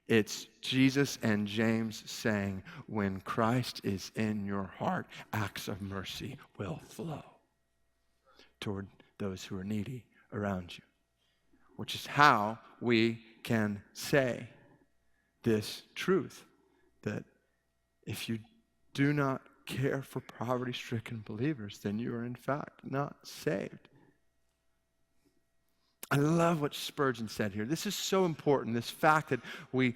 It's Jesus and James saying, when Christ is in your heart, acts of mercy will flow toward those who are needy around you. Which is how we can say this truth, that if you do not care for poverty-stricken believers, then you are in fact not saved. I love what Spurgeon said here. This is so important, this fact that we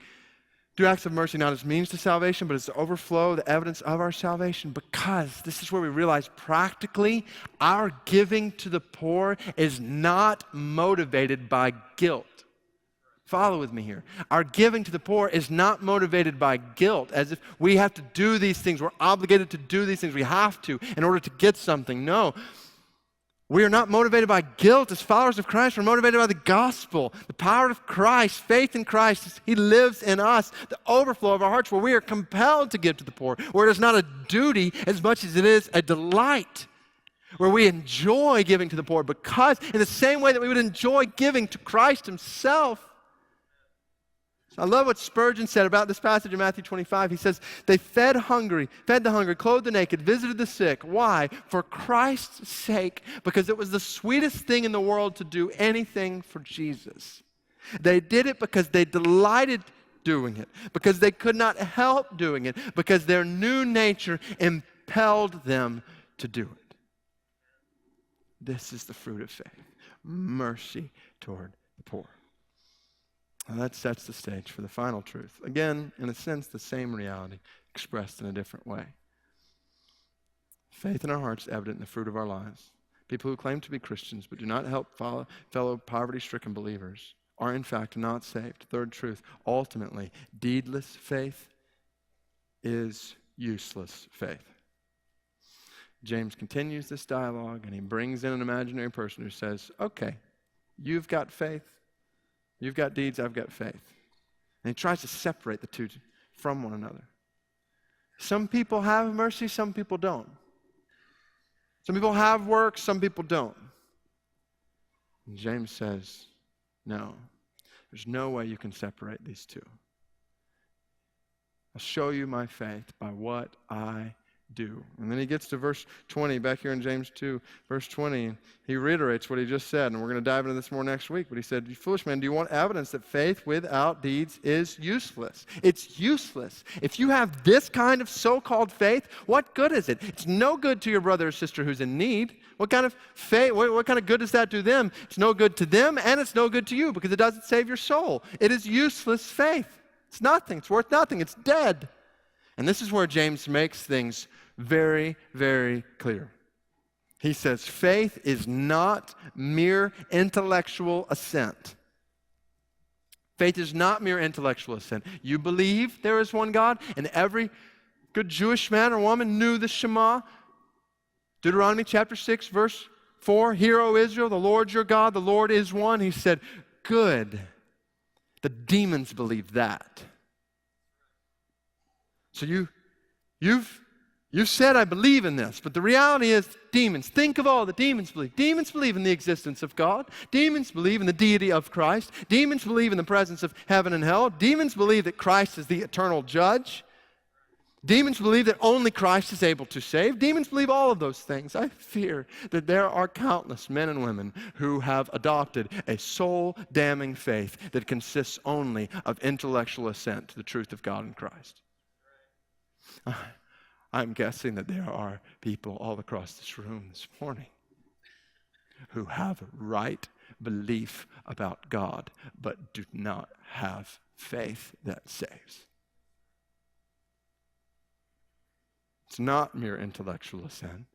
do acts of mercy not as means to salvation, but as the overflow, the evidence of our salvation, because this is where we realize practically our giving to the poor is not motivated by guilt. Follow with me here. Our giving to the poor is not motivated by guilt, as if we have to do these things, we're obligated to do these things, we have to in order to get something. No. We are not motivated by guilt. As followers of Christ, we're motivated by the gospel, the power of Christ, faith in Christ. He lives in us, the overflow of our hearts, where we are compelled to give to the poor, where it is not a duty as much as it is a delight, where we enjoy giving to the poor, because in the same way that we would enjoy giving to Christ himself. I love what Spurgeon said about this passage in Matthew 25. He says, they fed the hungry, clothed the naked, visited the sick. Why? For Christ's sake, because it was the sweetest thing in the world to do anything for Jesus. They did it because they delighted doing it, because they could not help doing it, because their new nature impelled them to do it. This is the fruit of faith, mercy toward the poor. And that sets the stage for the final truth. Again, in a sense, the same reality expressed in a different way. Faith in our hearts evident in the fruit of our lives. People who claim to be Christians but do not help fellow poverty-stricken believers are in fact not saved. Third truth, ultimately, deedless faith is useless faith. James continues this dialogue and he brings in an imaginary person who says, okay, you've got faith. You've got deeds, I've got faith. And he tries to separate the two from one another. Some people have mercy, some people don't. Some people have works, some people don't. And James says, no, there's no way you can separate these two. I'll show you my faith by what I do. And then he gets to verse 20, back here in James 2, verse 20. He reiterates what he just said, and we're going to dive into this more next week. But he said, you foolish man, do you want evidence that faith without deeds is useless? It's useless. If you have this kind of so-called faith, what good is it? It's no good to your brother or sister who's in need. What kind of faith, what kind of good does that do them? It's no good to them, and it's no good to you, because it doesn't save your soul. It is useless faith. It's nothing. It's worth nothing. It's dead. And this is where James makes things very, very clear. He says, faith is not mere intellectual assent. Faith is not mere intellectual assent. You believe there is one God, and every good Jewish man or woman knew the Shema. Deuteronomy chapter 6, verse 4, hear, O Israel, the Lord your God, the Lord is one. He said, good. The demons believe that. So you've said, I believe in this, but the reality is demons. Think of all the demons believe. Demons believe in the existence of God. Demons believe in the deity of Christ. Demons believe in the presence of heaven and hell. Demons believe that Christ is the eternal judge. Demons believe that only Christ is able to save. Demons believe all of those things. I fear that there are countless men and women who have adopted a soul-damning faith that consists only of intellectual assent to the truth of God in Christ. I'm guessing that there are people all across this room this morning who have right belief about God, but do not have faith that saves. It's not mere intellectual assent.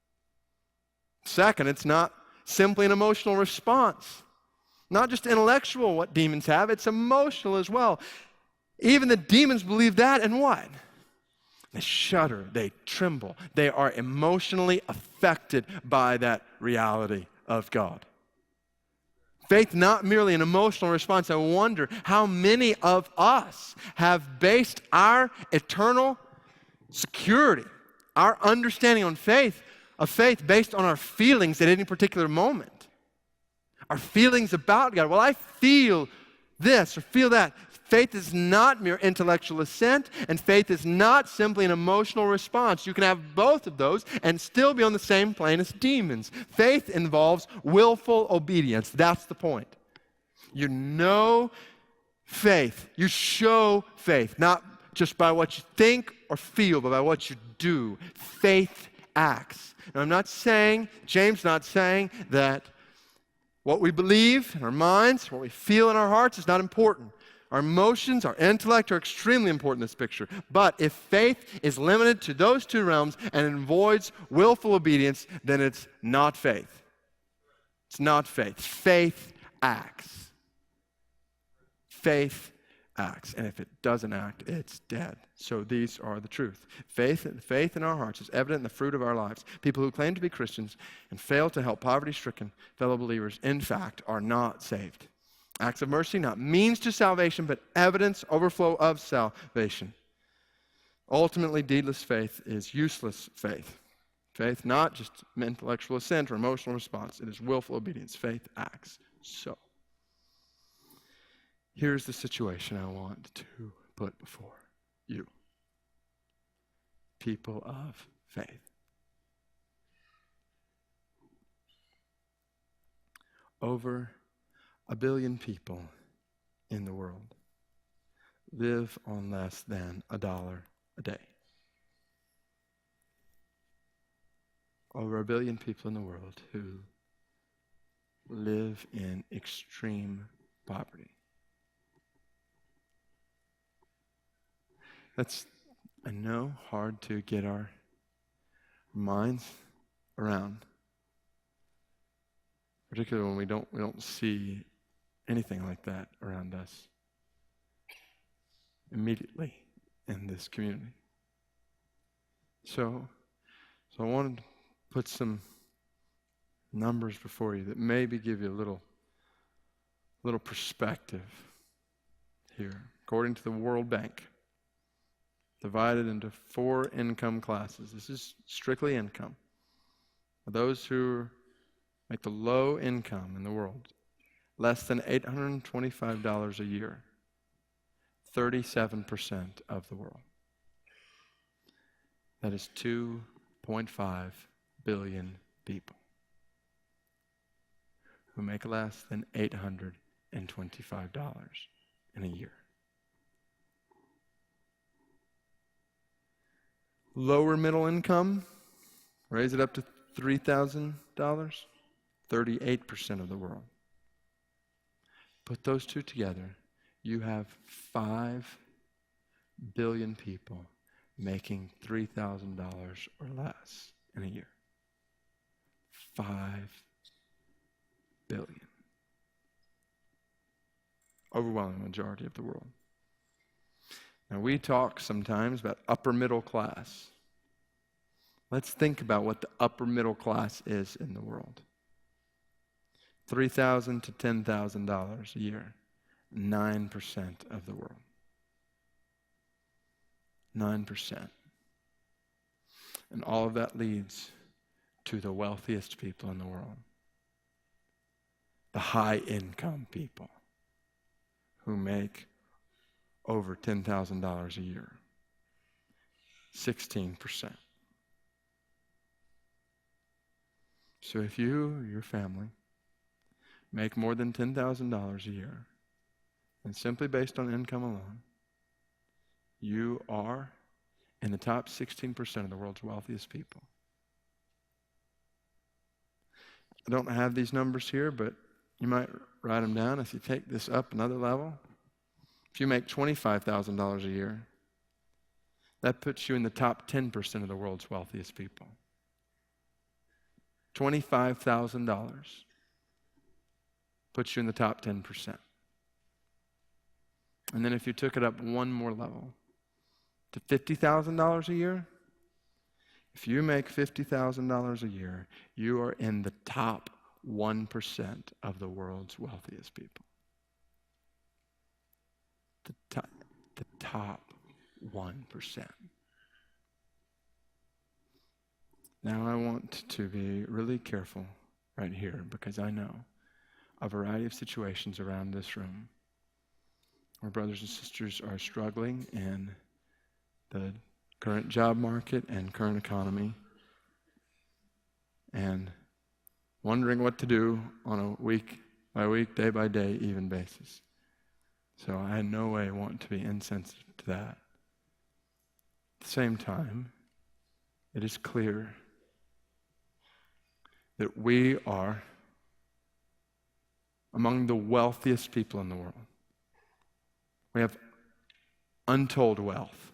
Second, it's not simply an emotional response. Not just intellectual, what demons have, it's emotional as well. Even the demons believe that, and what? They shudder, they tremble, they are emotionally affected by that reality of God. Faith, not merely an emotional response. I wonder how many of us have based our eternal security, our understanding of faith based on our feelings at any particular moment. Our feelings about God. Well, I feel this or feel that. Faith is not mere intellectual assent, and faith is not simply an emotional response. You can have both of those and still be on the same plane as demons. Faith involves willful obedience. That's the point. You know faith. You show faith, not just by what you think or feel, but by what you do. Faith acts. Now, I'm not saying, James not saying that what we believe in our minds, what we feel in our hearts is not important. Our emotions, our intellect are extremely important in this picture. But if faith is limited to those two realms and avoids willful obedience, then it's not faith. It's not faith. Faith acts. Faith acts. And if it doesn't act, it's dead. So these are the truth. Faith in our hearts is evident in the fruit of our lives. People who claim to be Christians and fail to help poverty-stricken fellow believers, in fact, are not saved. Acts of mercy, not means to salvation, but evidence, overflow of salvation. Ultimately, deedless faith is useless faith. Faith, not just intellectual assent or emotional response. It is willful obedience. Faith acts. So, here's the situation I want to put before you. People of faith. Over 1 billion people in the world live on less than $1 a day. Over 1 billion people in the world who live in extreme poverty. That's, I know, hard to get our minds around, particularly when we don't see anything like that around us immediately in this community. So I wanted to put some numbers before you that maybe give you a little perspective here. According to the World Bank, divided into 4 income classes. This is strictly income. Those who make the low income in the world, less than $825 a year, 37% of the world. That is 2.5 billion people who make less than $825 in a year. Lower middle income, raise it up to $3,000, 38% of the world. Put those two together, you have 5 billion people making $3,000 or less in a year. 5 billion. Overwhelming majority of the world. Now, we talk sometimes about upper middle class. Let's think about what the upper middle class is in the world. $3,000 to $10,000 a year. 9% of the world. 9%. And all of that leads to the wealthiest people in the world. The high-income people who make over $10,000 a year. 16%. So if you, your family, make more than $10,000 a year, and simply based on income alone, you are in the top 16% of the world's wealthiest people. I don't have these numbers here, but you might write them down. If you take this up another level, if you make $25,000 a year, that puts you in the top 10% of the world's wealthiest people. $25,000 puts you in the top 10%. And then if you took it up one more level to $50,000 a year, if you make $50,000 a year, you are in the top 1% of the world's wealthiest people. The top 1%. Now I want to be really careful right here because I know a variety of situations around this room our brothers and sisters are struggling in the current job market and current economy and wondering what to do on a week by week, day by day, even basis. So I in no way want to be insensitive to that. At the same time, it is clear that we are among the wealthiest people in the world. We have untold wealth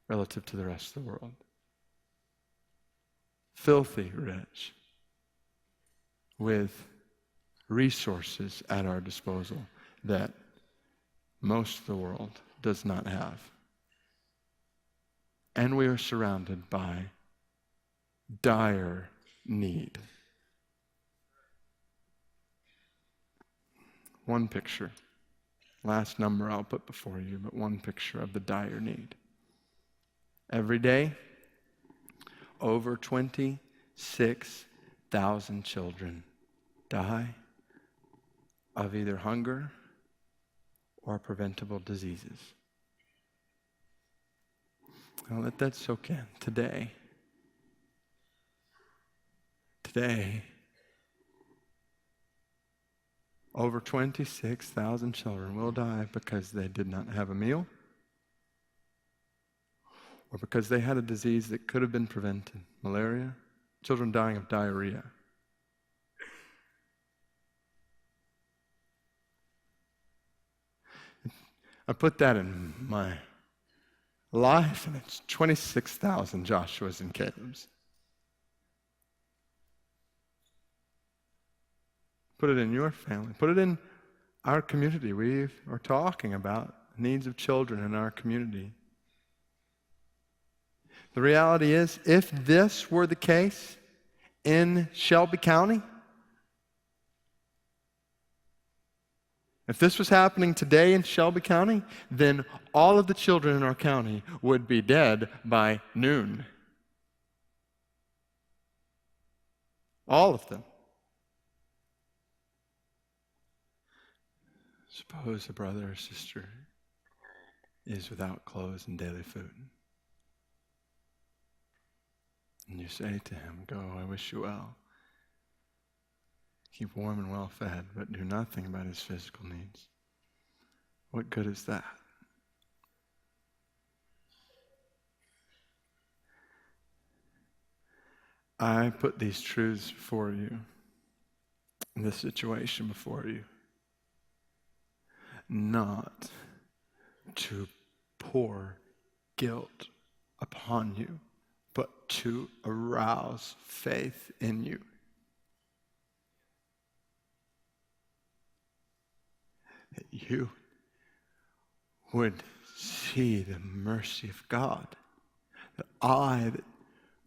relative to the rest of the world. Filthy rich, with resources at our disposal that most of the world does not have. And we are surrounded by dire need. One picture, last number I'll put before you, but one picture of the dire need. Every day, over 26,000 children die of either hunger or preventable diseases. Now let that soak in. Today, over 26,000 children will die because they did not have a meal or because they had a disease that could have been prevented. Malaria, children dying of diarrhea. I put that in my life, and it's 26,000 Joshuas and Calebs. Put it in your family. Put it in our community. We are talking about the needs of children in our community. The reality is, if this were the case in Shelby County, if this was happening today in Shelby County, then all of the children in our county would be dead by noon. All of them. Suppose a brother or sister is without clothes and daily food. And you say to him, "Go, I wish you well. Keep warm and well fed, but do nothing about his physical needs." What good is that? I put these truths before you, this situation before you, not to pour guilt upon you, but to arouse faith in you. That you would see the mercy of God. That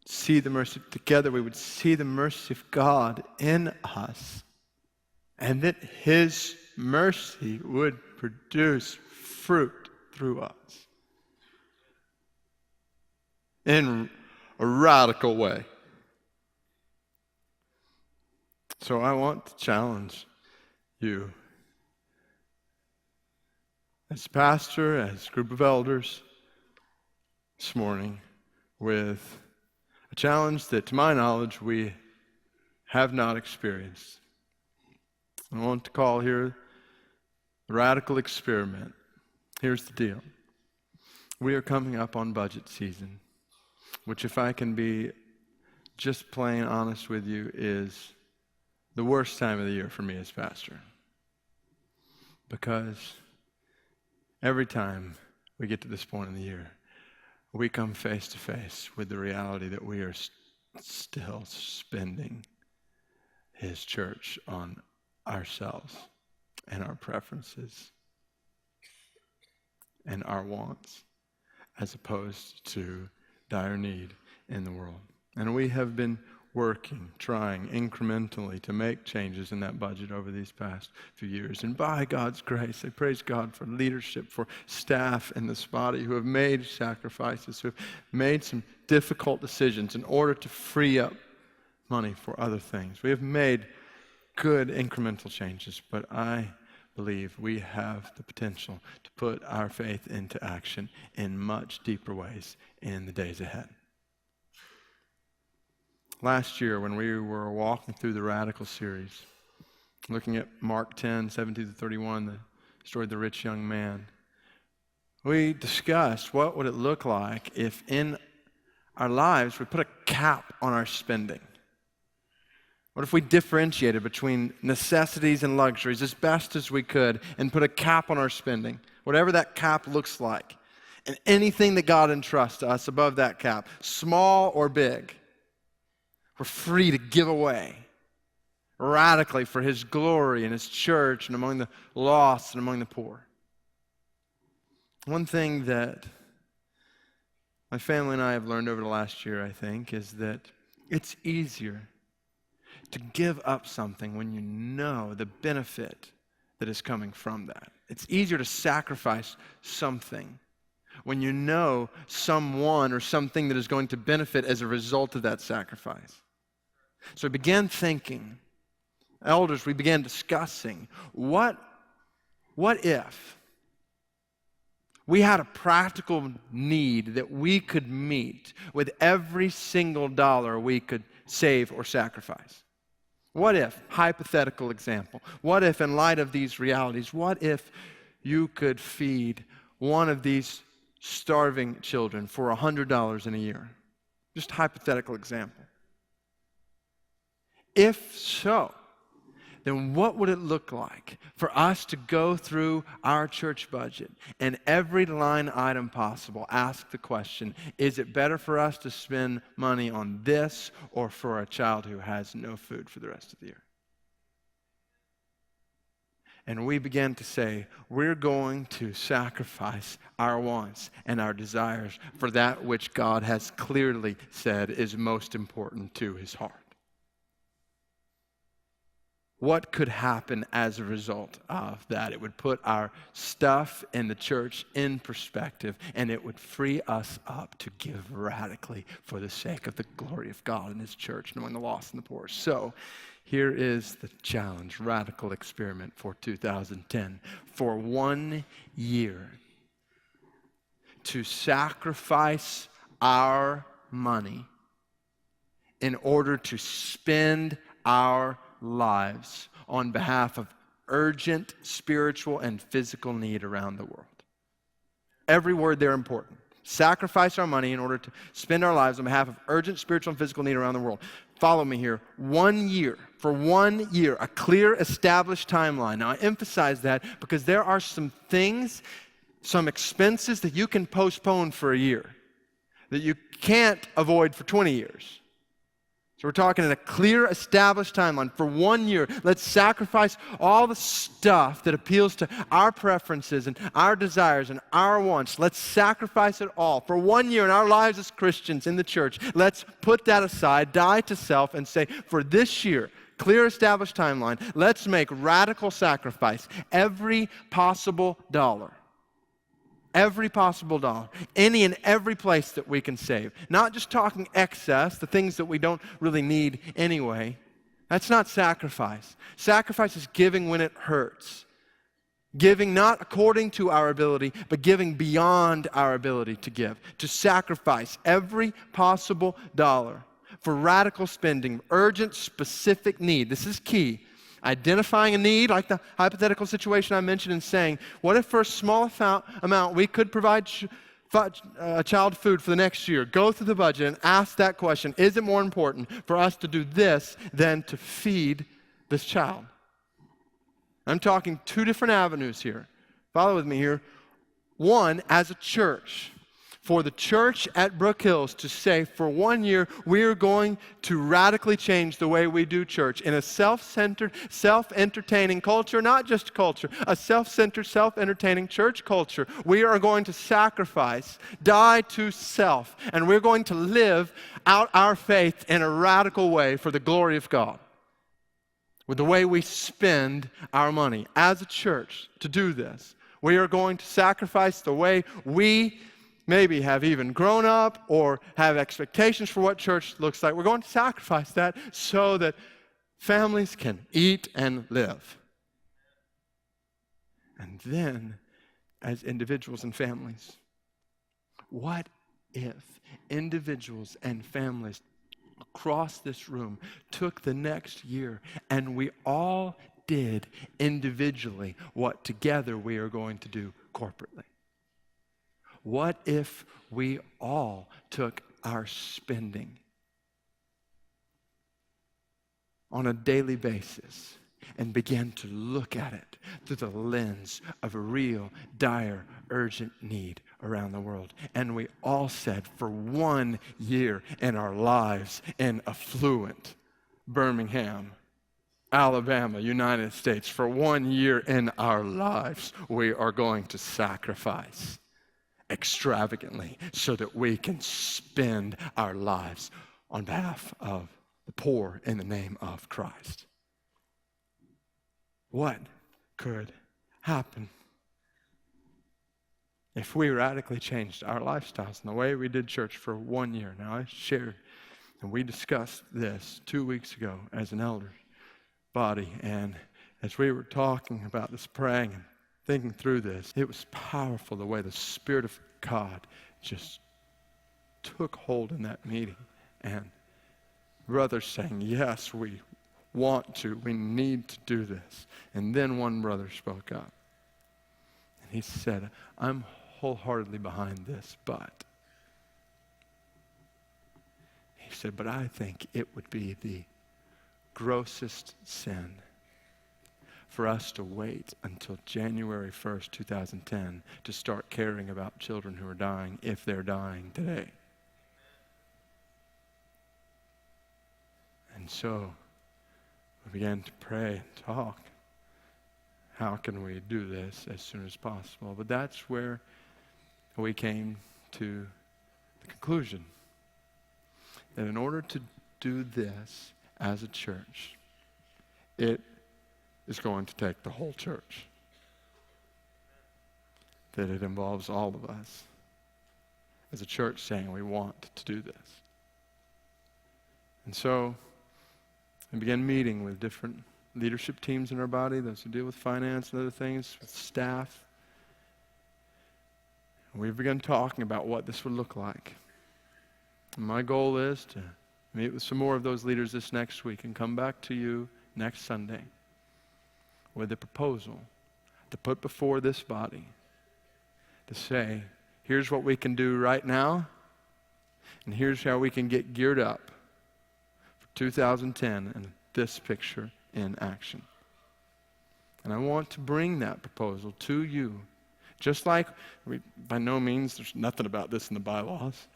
see the mercy, together we would see the mercy of God in us. And that His mercy would produce fruit through us. In a radical way. So I want to challenge you as pastor, as group of elders this morning with a challenge that, to my knowledge, we have not experienced. I want to call here the radical experiment. Here's the deal. We are coming up on budget season, which, if I can be just plain honest with you, is the worst time of the year for me as pastor. Because every time we get to this point in the year, we come face to face with the reality that we are still spending His church on ourselves and our preferences and our wants, as opposed to dire need in the world. And we have been working, trying incrementally to make changes in that budget over these past few years. And by God's grace, I praise God for leadership, for staff in this body who have made sacrifices, who have made some difficult decisions in order to free up money for other things. We have made good incremental changes, but I believe we have the potential to put our faith into action in much deeper ways in the days ahead. Last year, when we were walking through the Radical series, looking at Mark 10, 17-31, the story of the rich young man, we discussed what would it look like if in our lives we put a cap on our spending. What if we differentiated between necessities and luxuries as best as we could and put a cap on our spending, whatever that cap looks like, and anything that God entrusts to us above that cap, small or big, we're free to give away radically for His glory and His church and among the lost and among the poor. One thing that my family and I have learned over the last year, I think, is that it's easier to give up something when you know the benefit that is coming from that. It's easier to sacrifice something when you know someone or something that is going to benefit as a result of that sacrifice. So we began thinking, elders, we began discussing, what if we had a practical need that we could meet with every single dollar we could save or sacrifice? What if, hypothetical example, what if in light of these realities, what if you could feed one of these starving children for $100 in a year? Just hypothetical example. If so, then what would it look like for us to go through our church budget and every line item possible ask the question, is it better for us to spend money on this or for a child who has no food for the rest of the year? And we began to say, we're going to sacrifice our wants and our desires for that which God has clearly said is most important to His heart. What could happen as a result of that? It would put our stuff in the church in perspective, and it would free us up to give radically for the sake of the glory of God and His church and among the lost and the poor. So here is the challenge, radical experiment for 2010. For 1 year, to sacrifice our money in order to spend our lives on behalf of urgent spiritual and physical need around the world. Every word there important. Sacrifice our money in order to spend our lives on behalf of urgent spiritual and physical need around the world. Follow me here. 1 year. For 1 year, a clear, established timeline. Now, I emphasize that because there are some things, some expenses that you can postpone for a year that you can't avoid for 20 years. So we're talking in a clear, established timeline. For 1 year, let's sacrifice all the stuff that appeals to our preferences and our desires and our wants. Let's sacrifice it all. For 1 year in our lives as Christians in the church, let's put that aside, die to self, and say, for this year, clear, established timeline, let's make radical sacrifice. Every possible dollar. Every possible dollar, any and every place that we can save. Not just talking excess, the things that we don't really need anyway. That's not sacrifice. Sacrifice is giving when it hurts. Giving not according to our ability, but giving beyond our ability to give. To sacrifice every possible dollar for radical spending, urgent, specific need. This is key. Identifying a need, like the hypothetical situation I mentioned, and saying, what if for a small amount we could provide a child food for the next year? Go through the budget and ask that question, is it more important for us to do this than to feed this child? I'm talking two different avenues here. Follow with me here. One, as a church. For the church at Brook Hills to say, for 1 year, we are going to radically change the way we do church in a self-centered, self-entertaining culture, not just culture, a self-centered, self-entertaining church culture. We are going to sacrifice, die to self, and we're going to live out our faith in a radical way for the glory of God. With the way we spend our money as a church to do this, we are going to sacrifice the way we maybe have even grown up or have expectations for what church looks like. We're going to sacrifice that so that families can eat and live. And then, as individuals and families, what if individuals and families across this room took the next year and we all did individually what together we are going to do corporately? What if we all took our spending on a daily basis and began to look at it through the lens of a real, dire, urgent need around the world? And we all said, for 1 year in our lives in affluent Birmingham, Alabama, United States, for 1 year in our lives, we are going to sacrifice extravagantly so that we can spend our lives on behalf of the poor in the name of Christ. What could happen if we radically changed our lifestyles and the way we did church for 1 year? Now, I shared and we discussed this 2 weeks ago as an elder body, and as we were talking about this, praying and thinking through this, it was powerful the way the Spirit of God just took hold in that meeting. And brothers saying, yes, we want to, we need to do this. And then one brother spoke up. And he said, I'm wholeheartedly behind this, but he said, but I think it would be the grossest sin for us to wait until January 1st, 2010 to start caring about children who are dying if they're dying today. And so we began to pray and talk. How can we do this as soon as possible? But that's where we came to the conclusion that in order to do this as a church, it is going to take the whole church. That it involves all of us as a church saying we want to do this. And so we began meeting with different leadership teams in our body, those who deal with finance and other things, with staff. And we began talking about what this would look like. And my goal is to meet with some more of those leaders this next week and come back to you next Sunday with a proposal to put before this body to say, here's what we can do right now, and here's how we can get geared up for 2010 and this picture in action. And I want to bring that proposal to you, just like by no means there's nothing about this in the bylaws.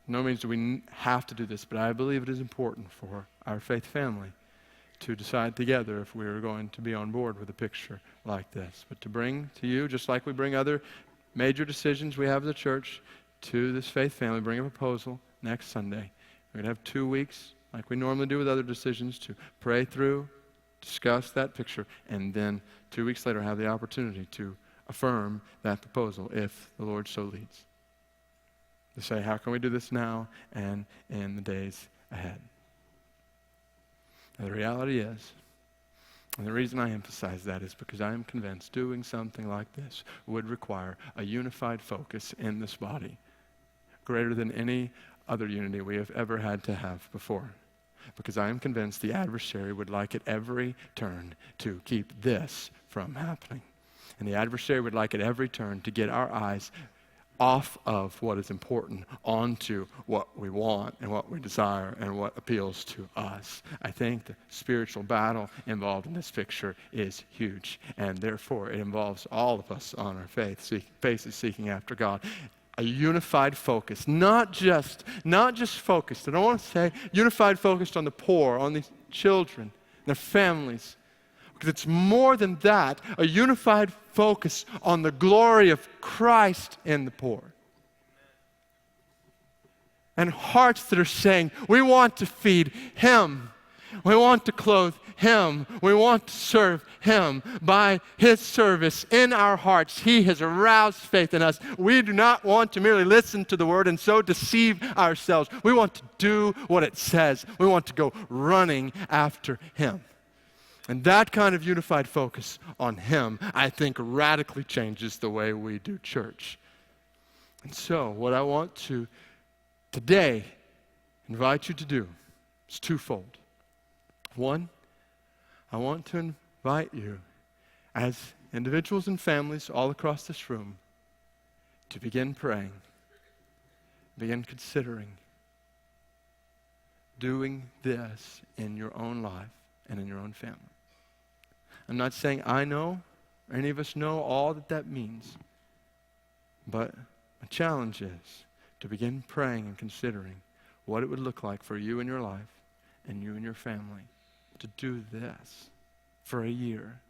No means do we have to do this, but I believe it is important for our faith family to decide together if we are going to be on board with a picture like this. But to bring to you, just like we bring other major decisions we have as a church to this faith family, bring a proposal next Sunday. We're going to have 2 weeks, like we normally do with other decisions, to pray through, discuss that picture, and then 2 weeks later have the opportunity to affirm that proposal if the Lord so leads. To say, how can we do this now and in the days ahead? And the reality is, and the reason I emphasize that is because I am convinced doing something like this would require a unified focus in this body, greater than any other unity we have ever had to have before. Because I am convinced the adversary would like at every turn to keep this from happening. And the adversary would like at every turn to get our eyes off of what is important onto what we want and what we desire and what appeals to us. I think the spiritual battle involved in this picture is huge, and therefore it involves all of us on our faces seeking after God. A unified focus, not just focused. I don't want to say unified focused on the poor, on these children, their families. Because it's more than that, a unified focus on the glory of Christ in the poor. And hearts that are saying, we want to feed Him. We want to clothe Him. We want to serve Him. By His service in our hearts, He has aroused faith in us. We do not want to merely listen to the Word and so deceive ourselves. We want to do what it says. We want to go running after Him. And that kind of unified focus on Him, I think, radically changes the way we do church. And so, what I want to today invite you to do is twofold. One, I want to invite you as individuals and families all across this room to begin praying, begin considering doing this in your own life and in your own family. I'm not saying I know, or any of us know all that means, but my challenge is to begin praying and considering what it would look like for you in your life and you and your family to do this for a year